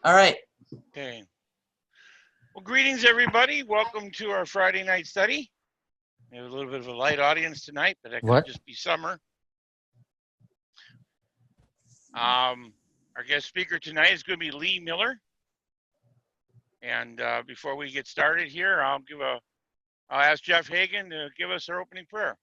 All right. Okay. Well, greetings, everybody. Welcome to our Friday night study. We have a little bit of a light audience tonight, but that could just be summer. Our guest speaker tonight is going to be Lee Miller. And before we get started here, I'll ask Jeff Hagan to give us our opening prayer.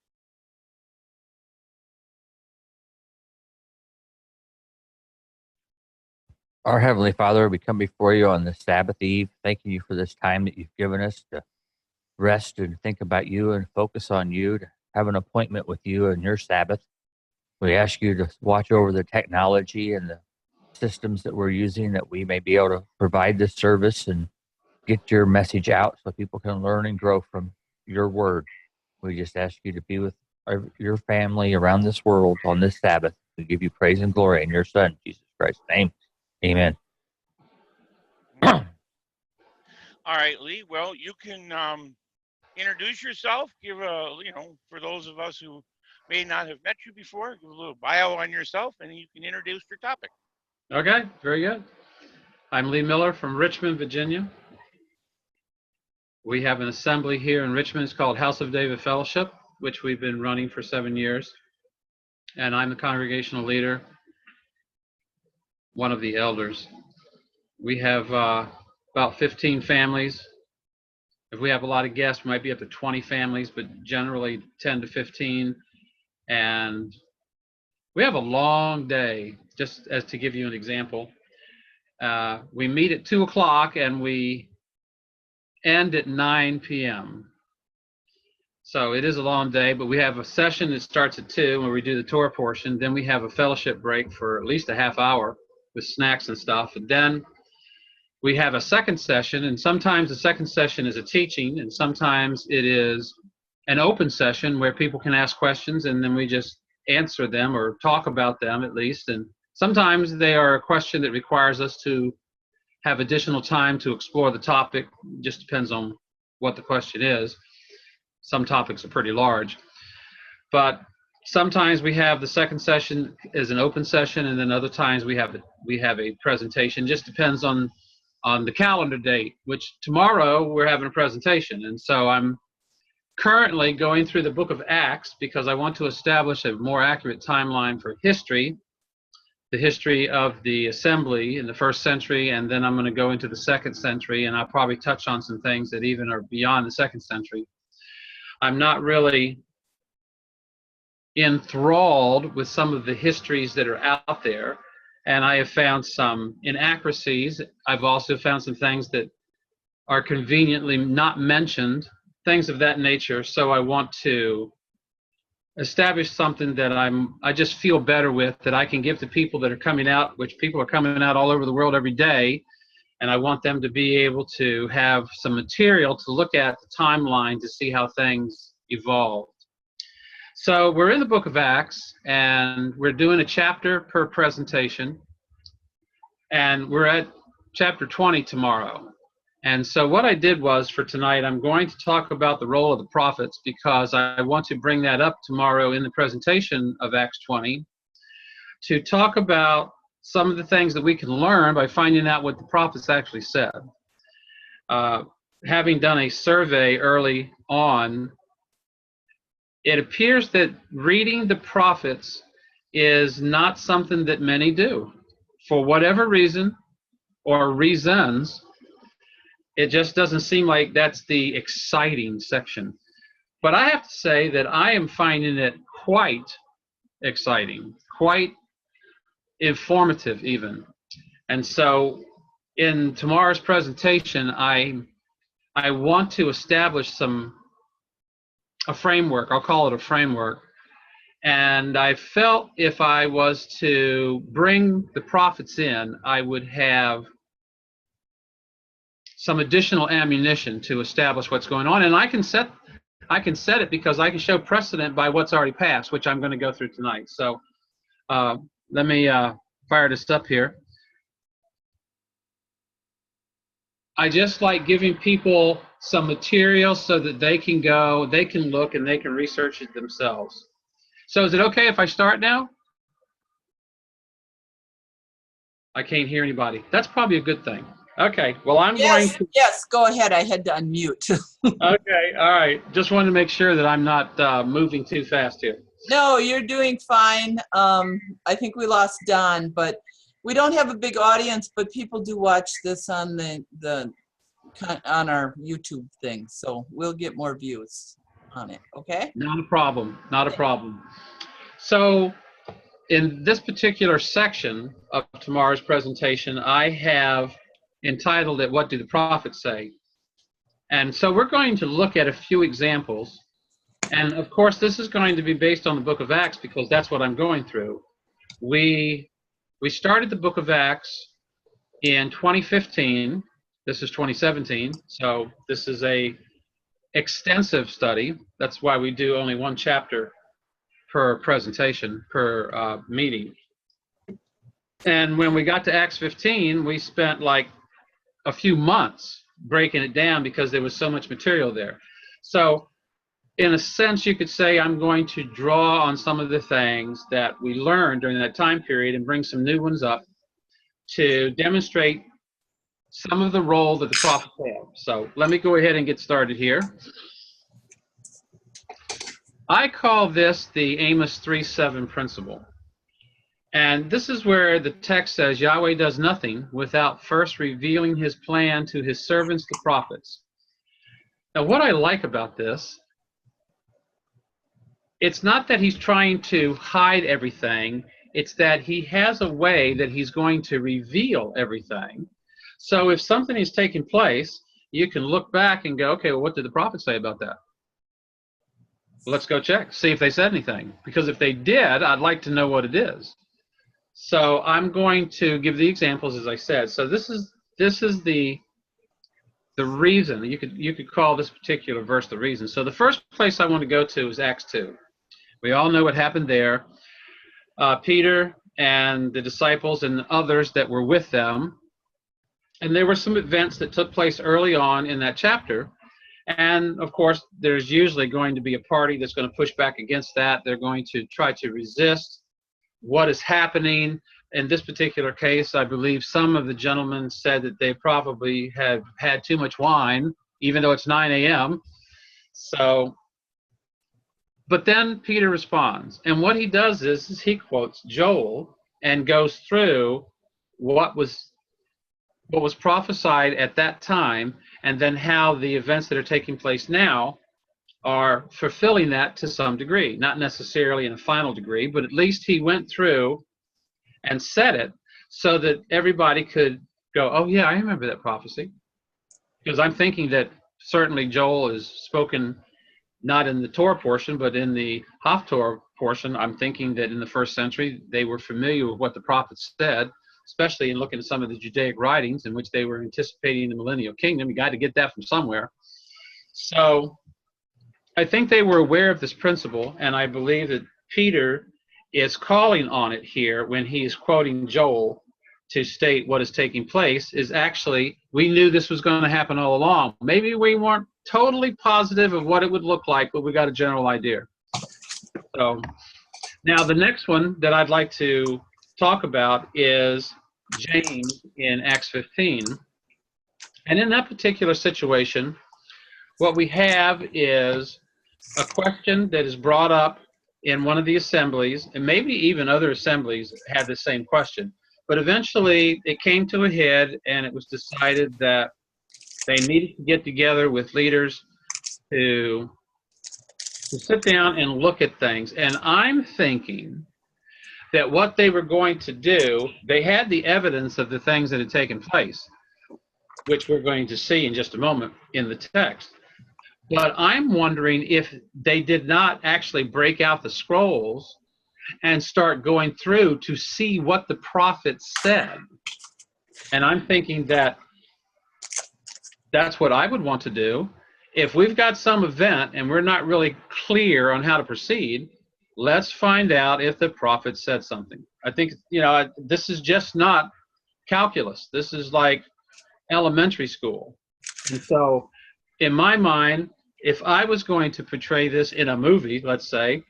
Our Heavenly Father, we come before you on this Sabbath Eve, thanking you for this time that you've given us to rest and think about you and focus on you, to have an appointment with you and your Sabbath. We ask you to watch over the technology and the systems that we're using, that we may be able to provide this service and get your message out so people can learn and grow from your word. We just ask you to be with your family around this world on this Sabbath. We give you praise and glory in your Son, Jesus Christ's name. Amen. All right, Lee. Well, you can introduce yourself. Give for those of us who may not have met you before, give a little bio on yourself, and you can introduce your topic. Okay, very good. I'm Lee Miller from Richmond, Virginia. We have an assembly here in Richmond. It's called House of David Fellowship, which we've been running for 7 years. And I'm the congregational leader, one of the elders. We have about 15 families. If we have a lot of guests, we might be up to 20 families, but generally 10 to 15. And we have a long day, just as to give you an example. We meet at 2 o'clock and we end at 9 p.m. So it is a long day, but we have a session that starts at 2 when we do the Torah portion. Then we have a fellowship break for at least a half hour with snacks and stuff. And then we have a second session, and sometimes the second session is a teaching, and sometimes it is an open session where people can ask questions, and then we just answer them or talk about them at least. And sometimes they are a question that requires us to have additional time to explore the topic. It just depends on what the question is. Some topics are pretty large. But sometimes we have the second session as an open session, and then other times we have a presentation. Just depends on the calendar date, which tomorrow we're having a presentation. And so I'm currently going through the book of Acts because I want to establish a more accurate timeline for history, the history of the assembly in the first century, and then I'm going to go into the second century, and I'll probably touch on some things that even are beyond the second century. I'm not really enthralled with some of the histories that are out there, and I have found some inaccuracies. I've also found some things that are conveniently not mentioned, things of that nature. So I want to establish something that I just feel better with, that I can give to people that are coming out, which people are coming out all over the world every day, and I want them to be able to have some material to look at the timeline to see how things evolved. So we're in the book of Acts, and we're doing a chapter per presentation, and we're at chapter 20 tomorrow. And so what I did was, for tonight, I'm going to talk about the role of the prophets, because I want to bring that up tomorrow in the presentation of Acts 20, to talk about some of the things that we can learn by finding out what the prophets actually said. Having done a survey early on, it appears that reading the prophets is not something that many do. For whatever reason or reasons, it just doesn't seem like that's the exciting section. But I have to say that I am finding it quite exciting, quite informative even. And so in tomorrow's presentation, I want to establish a framework. I'll call it a framework. And I felt if I was to bring the prophets in, I would have some additional ammunition to establish what's going on. And I can set it because I can show precedent by what's already passed, which I'm going to go through tonight. So let me fire this up here. I just like giving people some material so that they can go, they can look, and they can research it themselves. So is it okay if I start now? I can't hear anybody. That's probably a good thing. Okay, well, I'm going Yes, to, yes, go ahead. I had to unmute. okay, all right. Just wanted to make sure that I'm not moving too fast here. No, you're doing fine. I think we lost Don, but we don't have a big audience, but people do watch this on on our YouTube thing, so we'll get more views on it, okay? Not a problem, not a problem. So in this particular section of tomorrow's presentation, I have entitled it, What Do the Prophets Say? And so we're going to look at a few examples. And of course, this is going to be based on the book of Acts because that's what I'm going through. We started the book of Acts in 2015. This is 2017. So this is a extensive study. That's why we do only one chapter per presentation, per meeting. And when we got to Acts 15, we spent like a few months breaking it down because there was so much material there. So in a sense, you could say I'm going to draw on some of the things that we learned during that time period and bring some new ones up to demonstrate some of the role that the prophets have. So let me go ahead and get started here. I call this the Amos 3:7 principle. And this is where the text says, Yahweh does nothing without first revealing his plan to his servants, the prophets. Now, what I like about this, it's not that he's trying to hide everything. It's that he has a way that he's going to reveal everything. So if something is taking place, you can look back and go, okay, well, what did the prophet say about that? Well, let's go check, see if they said anything. Because if they did, I'd like to know what it is. So I'm going to give the examples as I said. So this is the reason. You could call this particular verse the reason. So the first place I want to go to is Acts 2. We all know what happened there. Peter and the disciples and others that were with them. And there were some events that took place early on in that chapter. And of course, there's usually going to be a party that's going to push back against that. They're going to try to resist what is happening. In this particular case, I believe some of the gentlemen said that they probably have had too much wine, even though it's 9 a.m. So, but then Peter responds. And what he does is he quotes Joel and goes through what was prophesied at that time, and then how the events that are taking place now are fulfilling that to some degree. Not necessarily in a final degree, but at least he went through and said it so that everybody could go, oh yeah, I remember that prophecy. Because I'm thinking that certainly Joel is spoken not in the Torah portion, but in the Haftorah portion. I'm thinking that in the first century, they were familiar with what the prophets said, especially in looking at some of the Judaic writings in which they were anticipating the millennial kingdom. You got to get that from somewhere. So I think they were aware of this principle, and I believe that Peter is calling on it here when he's quoting Joel to state what is taking place. Is actually, we knew this was going to happen all along. Maybe we weren't totally positive of what it would look like, but we got a general idea. So now the next one that I'd like to talk about is James in Acts 15. And in that particular situation, what we have is a question that is brought up in one of the assemblies, and maybe even other assemblies had the same question. But eventually it came to a head, and it was decided that they needed to get together with leaders to sit down and look at things. And I'm thinking that what they were going to do, they had the evidence of the things that had taken place, which we're going to see in just a moment in the text. But I'm wondering if they did not actually break out the scrolls and start going through to see what the prophets said. And I'm thinking that that's what I would want to do. If we've got some event and we're not really clear on how to proceed, let's find out if the prophet said something. I think, this is just not calculus. This is like elementary school. And so in my mind, if I was going to portray this in a movie, let's say,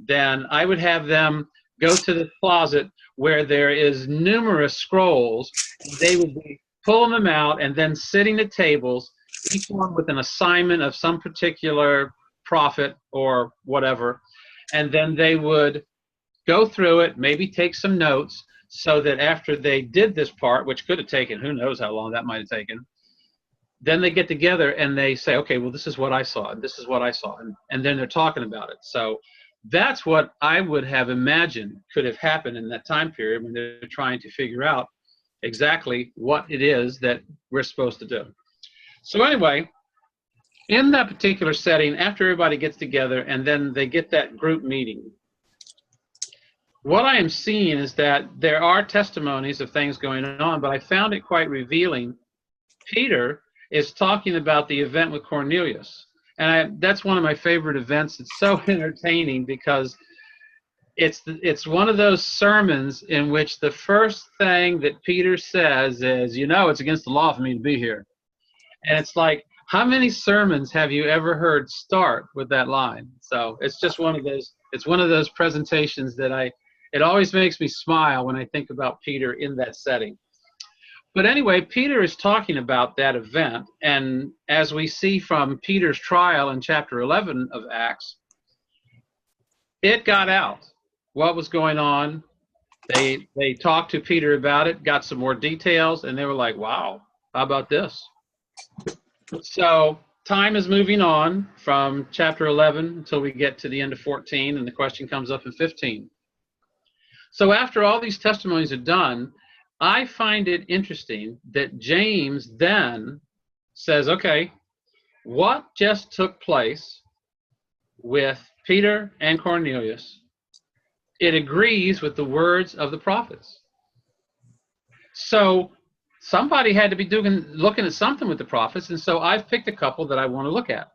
then I would have them go to the closet where there is numerous scrolls, and they would be pulling them out and then sitting at tables, each one with an assignment of some particular prophet or whatever, and then they would go through it, maybe take some notes, so that after they did this part, which could have taken, who knows how long that might have taken, then they get together and they say, okay, well, this is what I saw, and this is what I saw, and then they're talking about it. So that's what I would have imagined could have happened in that time period when they're trying to figure out exactly what it is that we're supposed to do. So anyway, in that particular setting, after everybody gets together and then they get that group meeting, what I am seeing is that there are testimonies of things going on, but I found it quite revealing. Peter is talking about the event with Cornelius. And that's one of my favorite events. It's so entertaining because it's one of those sermons in which the first thing that Peter says is, you know, it's against the law for me to be here. And it's like, how many sermons have you ever heard start with that line? So it's just one of those presentations that it always makes me smile when I think about Peter in that setting. But anyway, Peter is talking about that event, and as we see from Peter's trial in chapter 11 of Acts, it got out what was going on. They talked to Peter about it, got some more details, and they were like, wow, how about this? So time is moving on from chapter 11 until we get to the end of 14, and the question comes up in 15. So after all these testimonies are done, I find it interesting that James then says, okay, what just took place with Peter and Cornelius? It agrees with the words of the prophets. So somebody had to be looking at something with the prophets, and so I've picked a couple that I want to look at.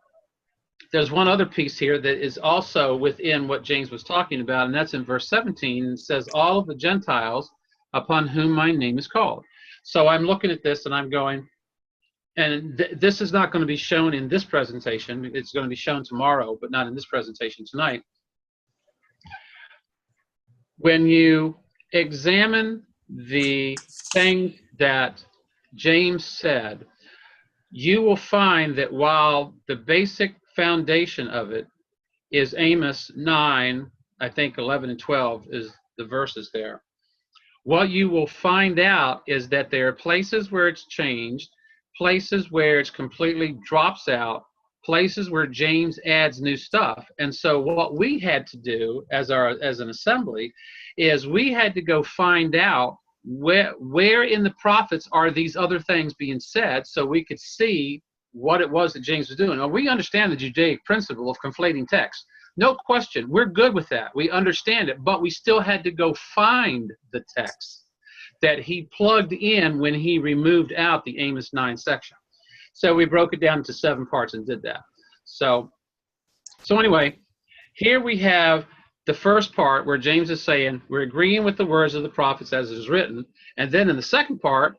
There's one other piece here that is also within what James was talking about, and that's in verse 17. It says, all of the Gentiles upon whom my name is called. So I'm looking at this and I'm going, and this is not going to be shown in this presentation. It's going to be shown tomorrow, but not in this presentation tonight. When you examine the things that James said, you will find that while the basic foundation of it is Amos 9, I think 11 and 12 is the verses there. What you will find out is that there are places where it's changed, places where it's completely drops out, places where James adds new stuff. And so what we had to do as an assembly is we had to go find out where in the prophets are these other things being said so we could see what it was that James was doing. Now, we understand the Judaic principle of conflating text. No question, we're good with that. We understand it, but we still had to go find the text that he plugged in when he removed out the Amos 9 section. So we broke it down into 7 parts and did that. So anyway, here we have the first part where James is saying, we're agreeing with the words of the prophets as it is written. And then in the second part,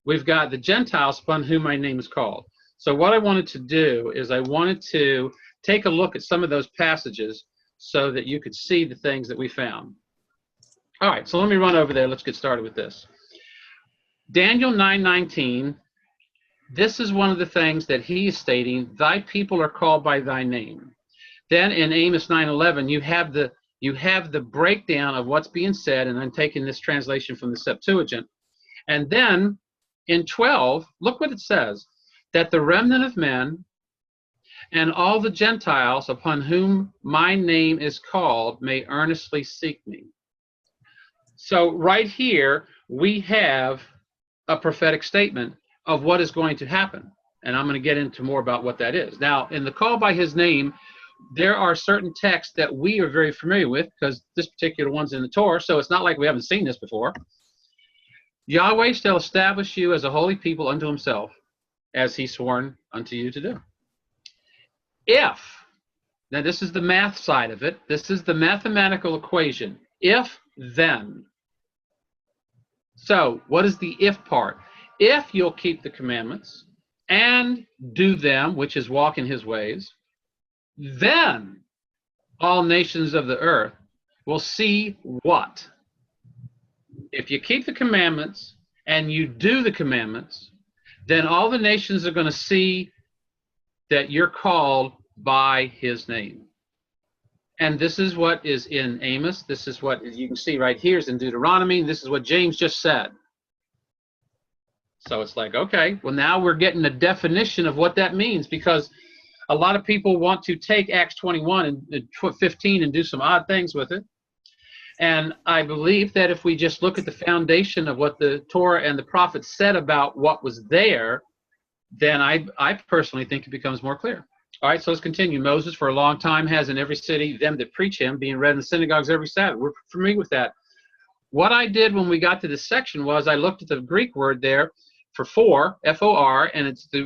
we've got the Gentiles upon whom my name is called. So what I wanted to do is I wanted to take a look at some of those passages so that you could see the things that we found. All right, so let me run over there. Let's get started with this. Daniel 9:19, this is one of the things that he is stating, thy people are called by thy name. Then in Amos 9:11, you have the breakdown of what's being said, and I'm taking this translation from the Septuagint. And then in 12, look what it says, that the remnant of men and all the Gentiles upon whom my name is called may earnestly seek me. So right here, we have a prophetic statement of what is going to happen. And I'm going to get into more about what that is. Now, in the call by his name, there are certain texts that we are very familiar with because this particular one's in the Torah, so it's not like we haven't seen this before. Yahweh shall establish you as a holy people unto himself, as he sworn unto you to do. If, now this is the math side of it, this is the mathematical equation, if then. So what is the if part? If you'll keep the commandments and do them, which is walk in his ways, then all nations of the earth will see what? If you keep the commandments and you do the commandments, then all the nations are going to see that you're called by his name. And this is what is in Amos. This is what you can see right here is in Deuteronomy. This is what James just said. So it's like, okay, well, now we're getting a definition of what that means, because a lot of people want to take Acts 21 and 15 and do some odd things with it. And I believe that if we just look at the foundation of what the Torah and the prophets said about what was there, then I personally think it becomes more clear. All right, so let's continue. Moses for a long time has in every city them that preach him, being read in the synagogues every Sabbath. We're familiar with that. What I did when we got to this section was I looked at the Greek word there for, F-O-R, and it's the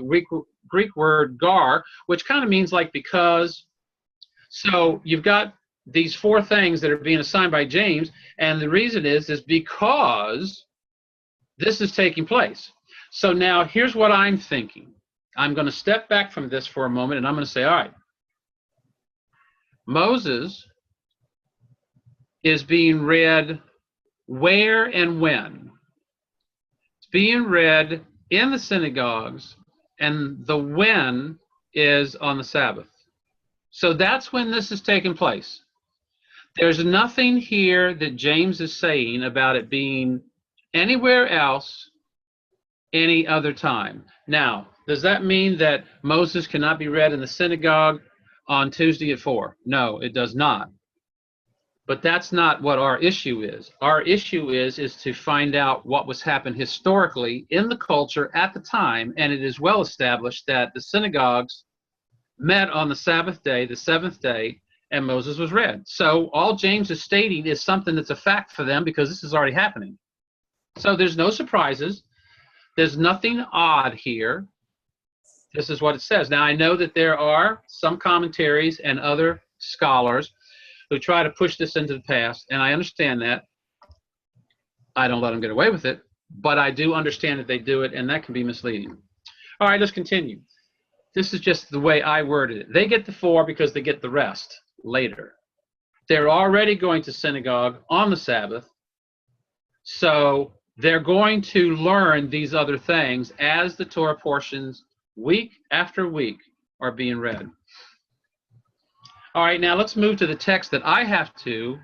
Greek word gar, which kind of means like because. So you've got these four things that are being assigned by James, and the reason is because this is taking place. So now here's what I'm thinking. I'm going to step back from this for a moment, and I'm going to say, all right, Moses is being read where and when? It's being read in the synagogues, and the when is on the Sabbath. So that's when this is taking place. There's nothing here that James is saying about it being anywhere else any other time. Now, does that mean that Moses cannot be read in the synagogue on Tuesday at 4? No, it does not. But that's not what our issue is. Our issue is to find out what was happened historically in the culture at the time, and it is well established that the synagogues met on the Sabbath day, the seventh day, and Moses was read. So all James is stating is something that's a fact for them because this is already happening. So there's no surprises. There's nothing odd here. This is what it says. Now, I know that there are some commentaries and other scholars who try to push this into the past, and I understand that. I don't let them get away with it, but I do understand that they do it, and that can be misleading. All right, let's continue. This is just the way I worded it. They get the 4 because they get the rest later. They're already going to synagogue on the Sabbath, so they're going to learn these other things as the Torah portions week after week are being read. All right, now let's move to the text that I have to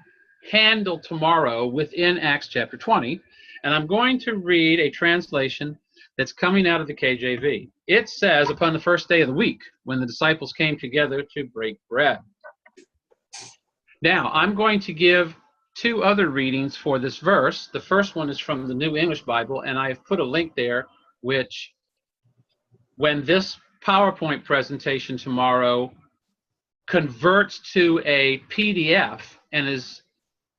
handle tomorrow within Acts chapter 20, and I'm going to read a translation that's coming out of the KJV. It says, upon the first day of the week, when the disciples came together to break bread. Now, I'm going to give 2 other readings for this verse. The first one is from the New English Bible, and I have put a link there, which when this PowerPoint presentation tomorrow converts to a PDF and is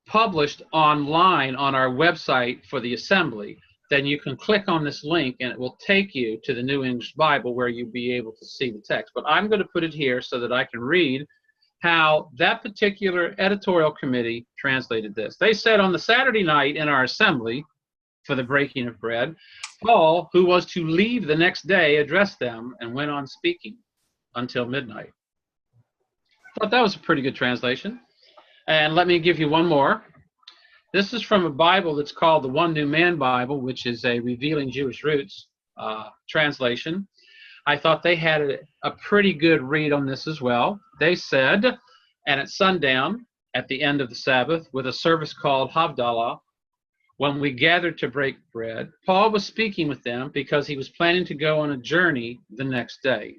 published online on our website for the assembly, then you can click on this link and it will take you to the New English Bible where you'll be able to see the text. But I'm going to put it here so that I can read how that particular editorial committee translated this. They said on the Saturday night in our assembly for the breaking of bread, Paul, who was to leave the next day, addressed them and went on speaking until midnight. I thought that was a pretty good translation. And let me give you one more. This is from a Bible that's called the One New Man Bible, which is a Revealing Jewish Roots translation. I thought they had a pretty good read on this as well. They said, and at sundown, at the end of the Sabbath, with a service called Havdalah, when we gathered to break bread, Paul was speaking with them because he was planning to go on a journey the next day.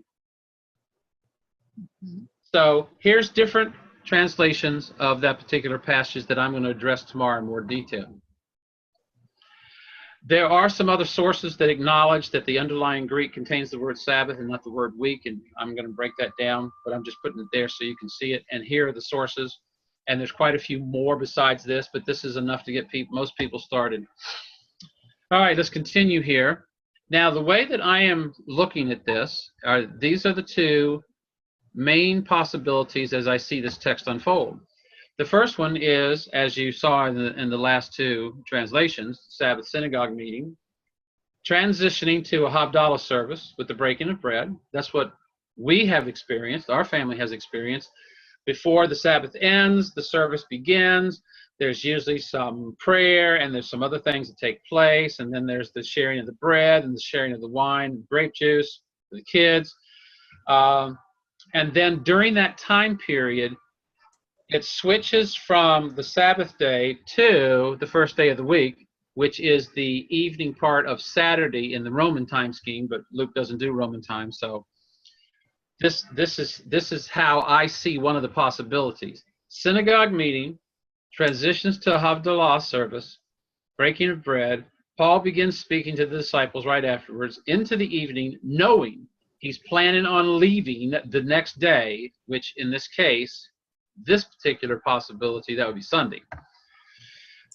So here's different translations of that particular passage that I'm going to address tomorrow in more detail. There are some other sources that acknowledge that the underlying Greek contains the word Sabbath and not the word week, and I'm going to break that down, but I'm just putting it there so you can see it. And here are the sources, and there's quite a few more besides this, but this is enough to get most people started. All right, let's continue here. Now, the way that I am looking at this, these are the 2 main possibilities as I see this text unfold. The first one is, as you saw in the last 2 translations, Sabbath synagogue meeting, transitioning to a Havdalah service with the breaking of bread. That's what we have experienced, our family has experienced, before the Sabbath ends, the service begins. There's usually some prayer and there's some other things that take place. And then there's the sharing of the bread and the sharing of the wine, grape juice for the kids. And then during that time period, it switches from the Sabbath day to the first day of the week, which is the evening part of Saturday in the Roman time scheme, but Luke doesn't do Roman time. So this is how I see one of the possibilities. Synagogue meeting, transitions to Havdalah service, breaking of bread. Paul begins speaking to the disciples right afterwards into the evening, knowing he's planning on leaving the next day, which in this case, this particular possibility, that would be Sunday.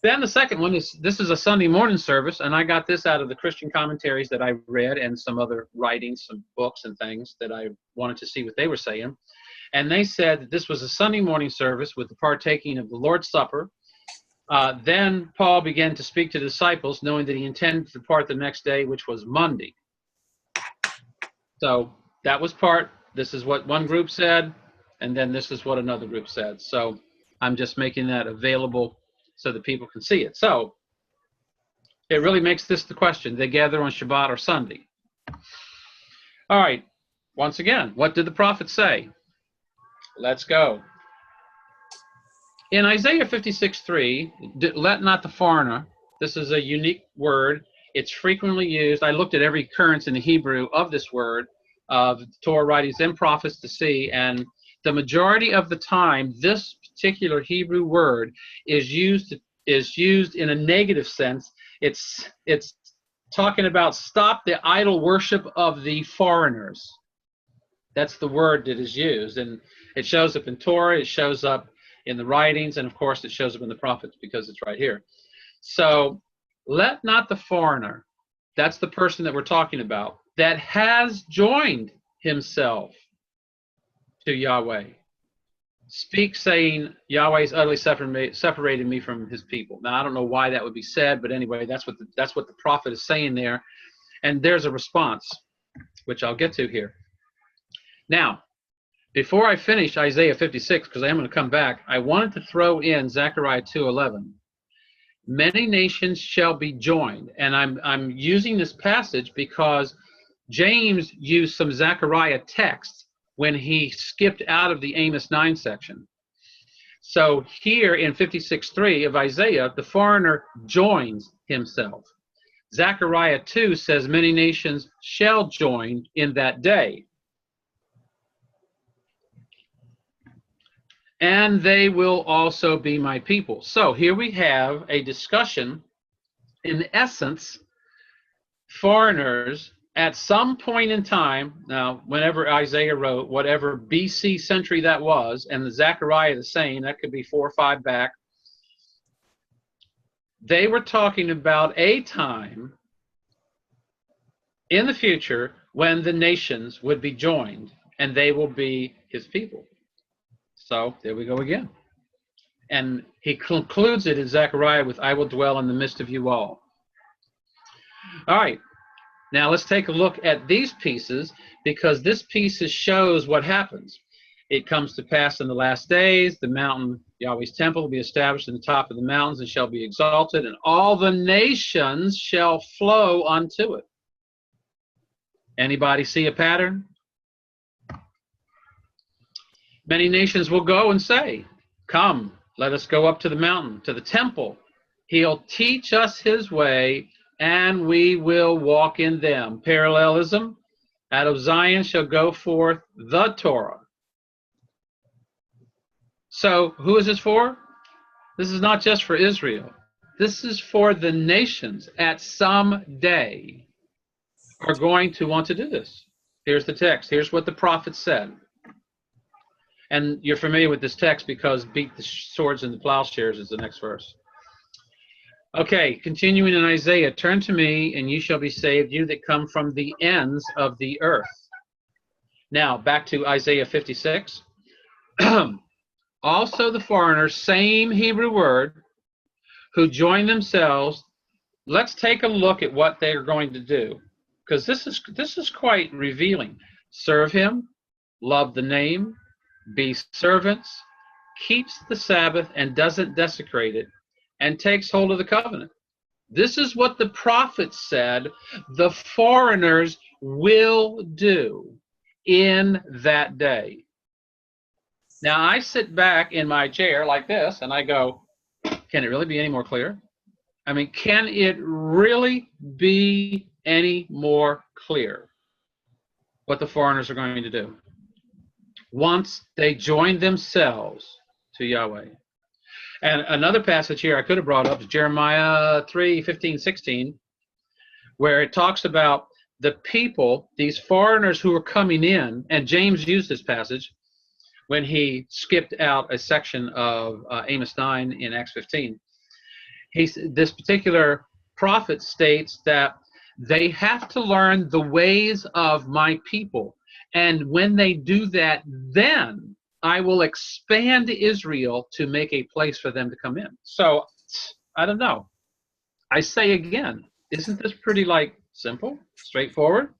Then the second one is, this is a Sunday morning service, and I got this out of the Christian commentaries that I read and some other writings, some books and things that I wanted to see what they were saying. And they said that this was a Sunday morning service with the partaking of the Lord's Supper. Then Paul began to speak to the disciples, knowing that he intended to depart the next day, which was Monday. So that was part. This is what one group said, and then this is what another group said. So I'm just making that available so that people can see it. So it really makes this the question. They gather on Shabbat or Sunday. All right. Once again, what did the prophet say? Let's go. In Isaiah 56:3, let not the foreigner, this is a unique word. It's frequently used. I looked at every occurrence in the Hebrew of this word, of Torah writings and prophets to see, and the majority of the time, this particular Hebrew word is used in a negative sense. It's talking about stop the idol worship of the foreigners. That's the word that is used, and it shows up in Torah, it shows up in the writings, and of course it shows up in the prophets because it's right here. So let not the foreigner, that's the person that we're talking about, that has joined himself to Yahweh, speak saying, Yahweh has utterly separated me from his people. Now, I don't know why that would be said, but anyway, that's what the prophet is saying there. And there's a response, which I'll get to here. Now, before I finish Isaiah 56, because I am going to come back, I wanted to throw in Zechariah 2:11. Many nations shall be joined. And I'm using this passage because James used some Zechariah text when he skipped out of the Amos 9 section. So here in 56:3 of Isaiah, the foreigner joins himself. Zechariah 2 says many nations shall join in that day. And they will also be my people. So here we have a discussion. In essence, foreigners at some point in time, now whenever Isaiah wrote, whatever BC century that was, and the Zechariah the same, that could be 4 or 5 back, they were talking about a time in the future when the nations would be joined and they will be his people. So there we go again. And he concludes it in Zechariah with, I will dwell in the midst of you all. All right. Now let's take a look at these pieces, because this piece shows what happens. It comes to pass in the last days, the mountain, Yahweh's temple, will be established in the top of the mountains and shall be exalted, and all the nations shall flow unto it. Anybody see a pattern? Many nations will go and say, come, let us go up to the mountain, to the temple. He'll teach us his way, and we will walk in them. Parallelism. Out of Zion shall go forth the Torah. So who is this for? This is not just for Israel. This is for the nations at some day are going to want to do this. Here's the text. Here's what the prophet said. And you're familiar with this text because beat the swords and the plowshares is the next verse. Okay, continuing in Isaiah, turn to me and you shall be saved, you that come from the ends of the earth. Now, back to Isaiah 56. Also the foreigners, same Hebrew word, who join themselves. Let's take a look at what they're going to do, because this is quite revealing. Serve him, love the name, be servants, keeps the Sabbath and doesn't desecrate it, and takes hold of the covenant. This is what the prophets said the foreigners will do in that day. Now, I sit back in my chair like this, and I go, can it really be any more clear? I mean, can it really be any more clear what the foreigners are going to do once they join themselves to Yahweh? And another passage here I could have brought up is Jeremiah 3:15-16, where it talks about the people, these foreigners who are coming in, and James used this passage when he skipped out a section of Amos 9 in Acts 15. This particular prophet states that they have to learn the ways of my people. And when they do that, then I will expand Israel to make a place for them to come in. So, I don't know. I say again, isn't this pretty simple, straightforward?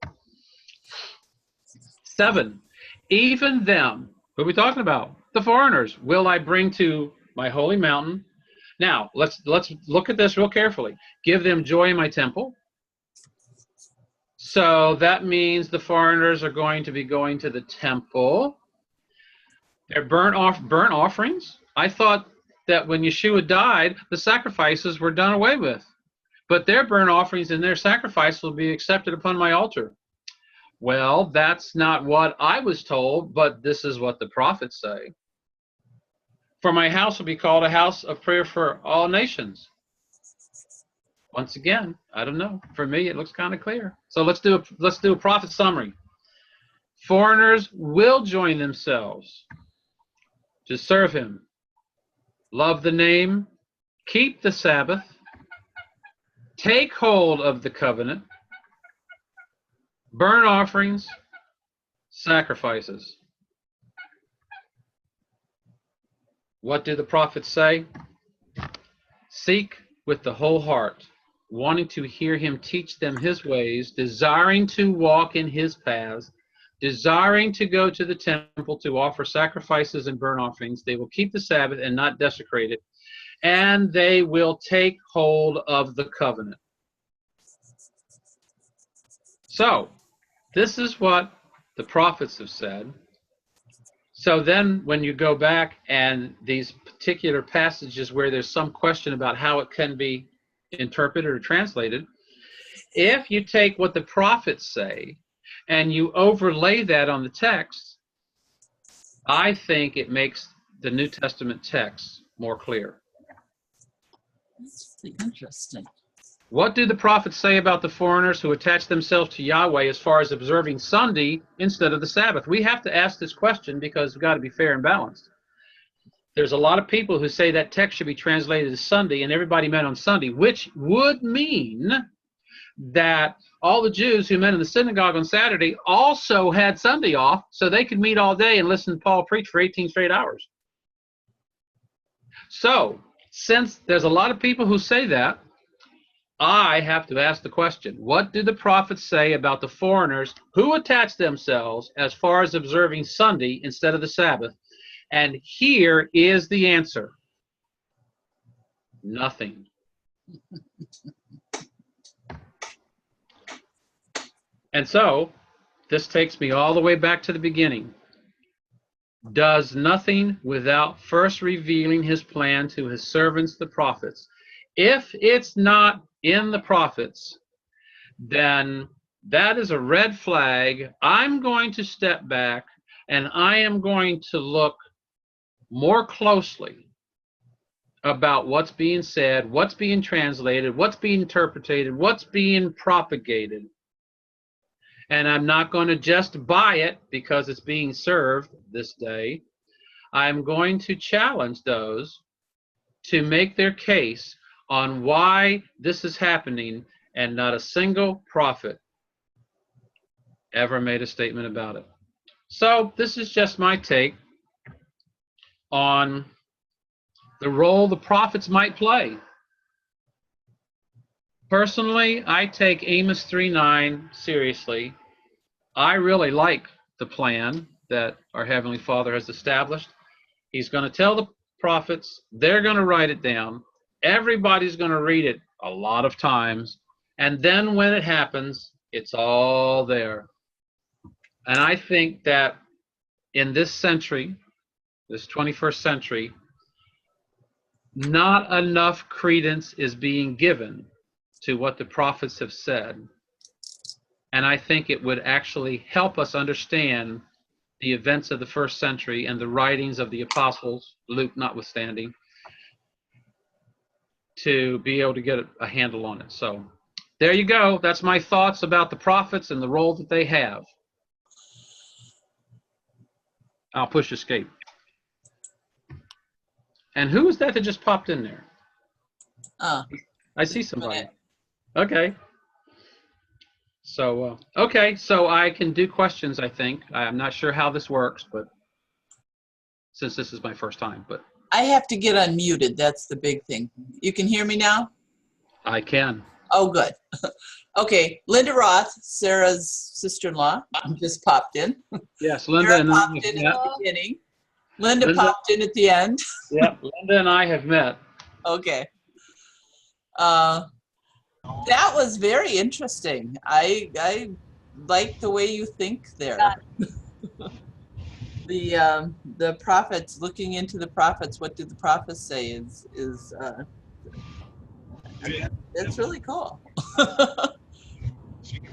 7, even them, who are we talking about? The foreigners, will I bring to my holy mountain. Now, let's look at this real carefully. Give them joy in my temple. So that means the foreigners are going to be going to the temple. Their burnt offerings. I thought that when Yeshua died, the sacrifices were done away with. But their burnt offerings and their sacrifice will be accepted upon my altar. Well, that's not what I was told, but this is what the prophets say. For my house will be called a house of prayer for all nations. Once again, I don't know. For me, it looks kind of clear. So let's do a prophet summary. Foreigners will join themselves to serve him, love the name, keep the Sabbath, take hold of the covenant, burnt offerings, sacrifices. What do the prophets say? Seek with the whole heart, wanting to hear him teach them his ways, desiring to walk in his paths, desiring to go to the temple to offer sacrifices and burnt offerings. They will keep the Sabbath and not desecrate it, and they will take hold of the covenant. So, this is what the prophets have said. So then when you go back and these particular passages where there's some question about how it can be interpreted or translated, if you take what the prophets say and you overlay that on the text, I think it makes the New Testament text more clear. That's really interesting. What do the prophets say about the foreigners who attach themselves to Yahweh as far as observing Sunday instead of the Sabbath? We have to ask this question because we've got to be fair and balanced. There's a lot of people who say that text should be translated as Sunday and everybody met on Sunday, which would mean that all the Jews who met in the synagogue on Saturday also had Sunday off so they could meet all day and listen to Paul preach for 18 straight hours. So, since there's a lot of people who say that, I have to ask the question, what do the prophets say about the foreigners who attach themselves as far as observing Sunday instead of the Sabbath? And here is the answer. Nothing. And so, this takes me all the way back to the beginning. Does nothing without first revealing his plan to his servants, the prophets. If it's not in the prophets, then that is a red flag. I'm going to step back and I am going to look more closely about what's being said, what's being translated, what's being interpreted, what's being propagated. And I'm not going to just buy it because it's being served this day. I'm going to challenge those to make their case on why this is happening, and not a single prophet ever made a statement about it. So this is just my take on the role the prophets might play. Personally, I take Amos 3:9 seriously. I really like the plan that our Heavenly Father has established. He's going to tell the prophets, they're going to write it down. Everybody's going to read it a lot of times. And then when it happens, it's all there. And I think that in this century, this 21st century, not enough credence is being given to what the prophets have said. And I think it would actually help us understand the events of the first century and the writings of the apostles, Luke notwithstanding, to be able to get a handle on it. So there you go. That's my thoughts about the prophets and the role that they have. I'll push escape. And who is that just popped in there? I see somebody. Okay. So, okay, so I can do questions, I think. I'm not sure how this works, but since this is my first time, but I have to get unmuted. That's the big thing. You can hear me now? I can. Oh, good. Okay, Linda Roth, Sarah's sister-in-law, just popped in. Yes, Linda Sarah and I popped have in met. at the beginning. Linda Linda- popped in at the end. Yeah, Linda and I have met. Okay. That was very interesting. I like the way you think there. The prophets, looking into the prophets, what did the prophets say is it's really cool.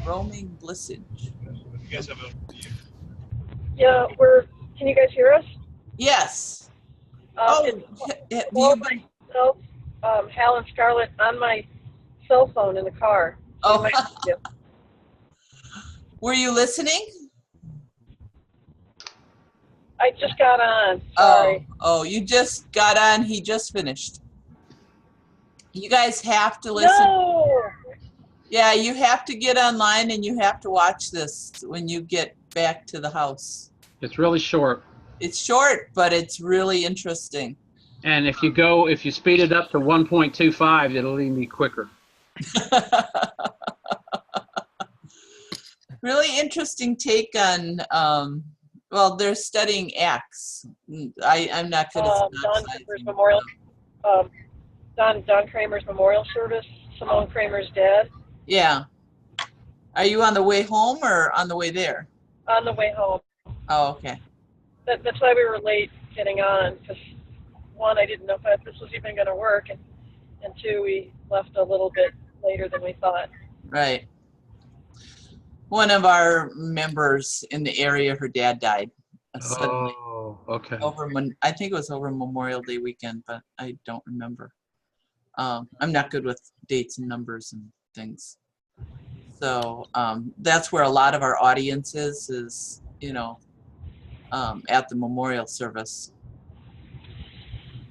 Roaming Blissage. Yeah, can you guys hear us? Yes. It's You, myself, Hal and Scarlett on my cell phone in the car. oh, Might- yeah. were you listening? I just got on. Sorry. Oh, you just got on. He just finished. You guys have to listen. No! Yeah, you have to get online and you have to watch this when you get back to the house. It's really short. It's short, but it's really interesting. And if you speed it up to 1.25, it'll even be quicker. Really interesting take on, well, they're studying Acts. I'm not good at Don Kramer's memorial. Don Kramer's memorial service. Simone Kramer's dad. Yeah. Are you on the way home or on the way there? On the way home. Oh, okay. That's why we were late getting on, because one, I didn't know if this was even going to work, and two, we left a little bit later than we thought. Right. One of our members in the area, her dad died suddenly. Oh, okay. I think it was over Memorial Day weekend, but I don't remember. I'm not good with dates and numbers and things. So that's where a lot of our audience is, at the memorial service.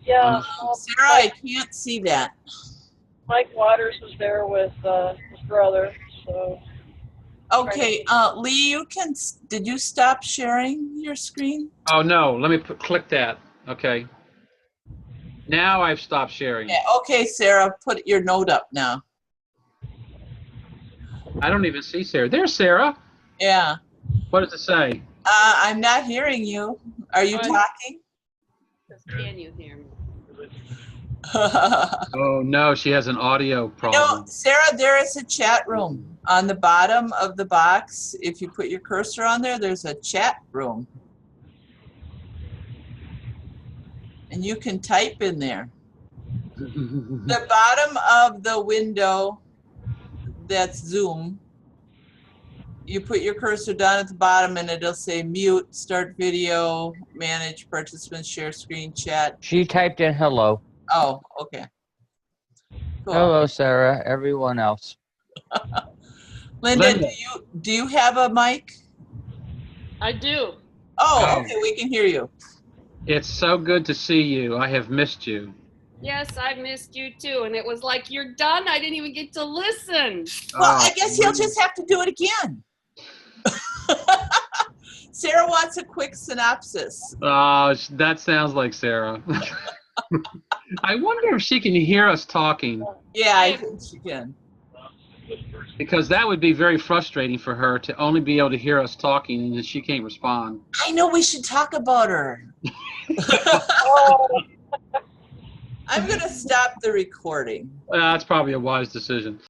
Yeah. Sarah, I can't see that. Mike Waters was there with his brother, so. Okay, Lee, did you stop sharing your screen? Oh, no. Let me click that. Okay. Now I've stopped sharing. Yeah, okay, Sarah, put your note up now. I don't even see Sarah. There's Sarah. Yeah. What does it say? I'm not hearing you. Are you talking? Can you hear me? Oh, no. She has an audio problem. Sarah, there is a chat room on the bottom of the box. If you put your cursor on there, there's a chat room. And you can type in there. The bottom of the window, that's Zoom. You put your cursor down at the bottom and it'll say mute, start video, manage participants, share screen, chat. She typed in hello. Oh, okay. Cool. Hello, Sarah. Everyone else. Linda, do you have a mic? I do. Oh, okay, we can hear you. It's so good to see you. I have missed you. Yes, I missed you too. And it was like, you're done? I didn't even get to listen. Well, I guess he'll just have to do it again. Sarah wants a quick synopsis. Oh, that sounds like Sarah. I wonder if she can hear us talking. Yeah, I think she can. Because that would be very frustrating for her to only be able to hear us talking and then she can't respond. I know we should talk about her. Oh, I'm going to stop the recording. That's probably a wise decision.